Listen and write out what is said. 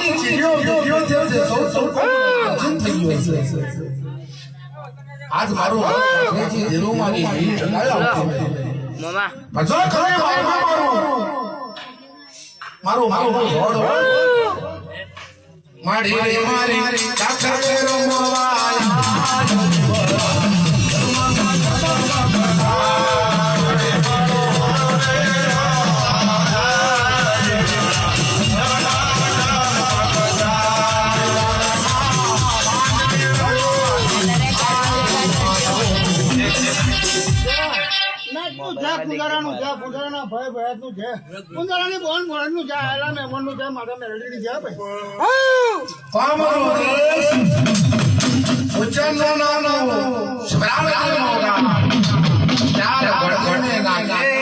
ની ચીડિયો વિડિયો છે સૌ જન થઈ ગયો છે આજ મારું જે દેરોમાંની ભીડ ચલાયા મામા ભજો કરે મારું જોડ માડી મારી કાકર કેરો મોવાય પુંજારાના ભાઈ ભયાતનું છે પુંજારાની બોન મોરનું છે આલા મહેમાનનું છે મારા મેરડીની છે ભાઈ પામરો દેશ ઉચ્ચનો નાનો સ્મરાવતી મોગા ચાર ગણને નાગે